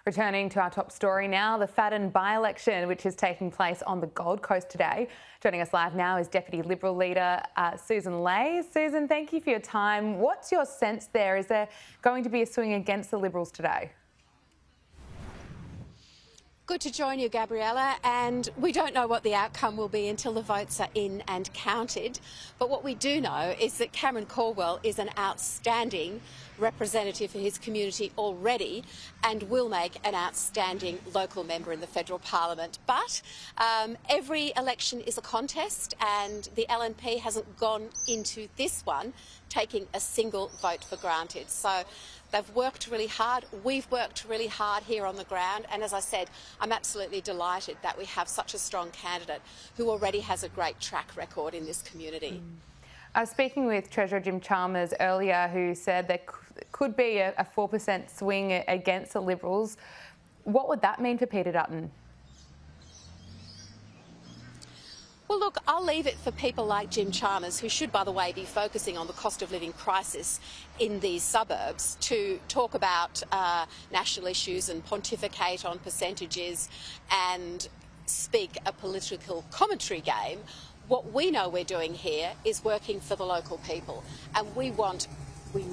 Returning to our top story now, the Fadden by-election, which is taking place on the Gold Coast today. Joining us live now is Deputy Liberal leader Sussan Ley. Sussan, thank you for your time. What's your sense there? Is there going to be a swing against the Liberals today? Good to join you, Gabriella, and we don't know what the outcome will be until the votes are in and counted. But what we do know is that Cameron Caldwell is an outstanding representative for his community already and will make an outstanding local member in the federal parliament. But every election is a contest, and the LNP hasn't gone into this one taking a single vote for granted. So they've worked really hard. We've worked really hard here on the ground. And as I said, I'm absolutely delighted that we have such a strong candidate who already has a great track record in this community. I was speaking with Treasurer Jim Chalmers earlier, who said there could be a 4% swing against the Liberals. What would that mean for Peter Dutton? Well, look, I'll leave it for people like Jim Chalmers, who should, by the way, be focusing on the cost of living crisis in these suburbs, to talk about national issues and pontificate on percentages and speak a political commentary game. What we know we're doing here is working for the local people, and we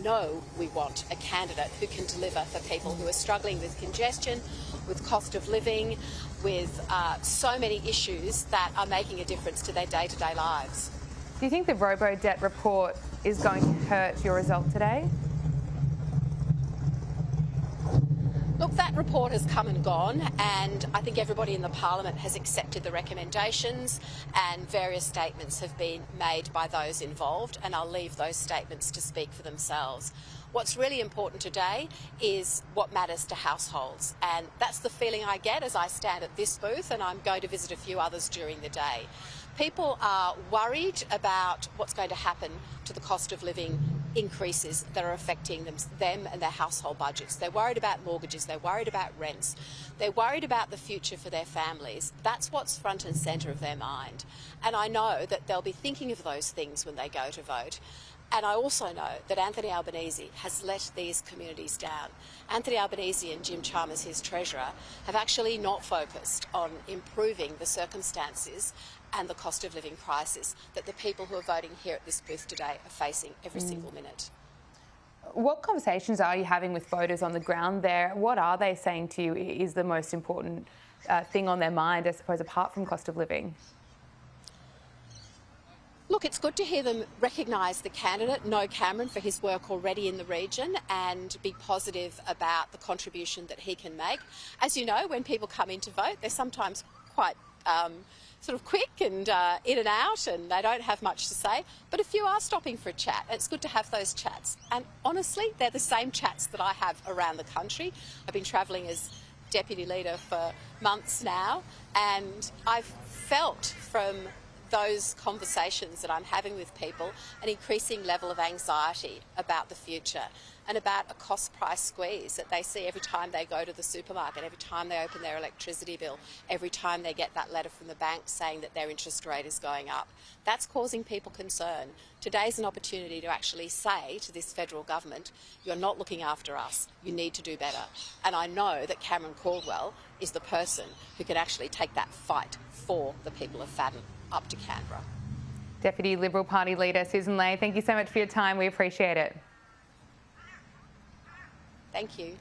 know we want a candidate who can deliver for people who are struggling with congestion, with cost of living, with so many issues that are making a difference to their day-to-day lives. Do you think the robo-debt report is going to hurt your result today? Look, that report has come and gone, and I think everybody in the Parliament has accepted the recommendations, and various statements have been made by those involved, and I'll leave those statements to speak for themselves. What's really important today is what matters to households, and that's the feeling I get as I stand at this booth, and I'm going to visit a few others during the day. People are worried about what's going to happen to the cost of living increases that are affecting them and their household budgets. They're worried about mortgages, they're worried about rents, they're worried about the future for their families. That's what's front and centre of their mind. And I know that they'll be thinking of those things when they go to vote. And I also know that Anthony Albanese has let these communities down. Anthony Albanese and Jim Chalmers, his Treasurer, have actually not focused on improving the circumstances and the cost of living crisis that the people who are voting here at this booth today are facing every single minute. What conversations are you having with voters on the ground there? What are they saying to you is the most important thing on their mind, I suppose, apart from cost of living? Look, it's good to hear them recognise the candidate, know Cameron for his work already in the region, and be positive about the contribution that he can make. As you know, when people come in to vote, they're sometimes quite sort of quick and in and out, and they don't have much to say. But a few are stopping for a chat, and it's good to have those chats. And honestly, they're the same chats that I have around the country. I've been travelling as Deputy Leader for months now, and I've felt from those conversations that I'm having with people an increasing level of anxiety about the future and about a cost price squeeze that they see every time they go to the supermarket, every time they open their electricity bill, every time they get that letter from the bank saying that their interest rate is going up. That's causing people concern. Today's an opportunity to actually say to this federal government, you're not looking after us, you need to do better. And I know that Cameron Caldwell is the person who can actually take that fight for the people of Fadden up to Canberra. Deputy Liberal Party leader Sussan Ley, thank you so much for your time. We appreciate it. Thank you.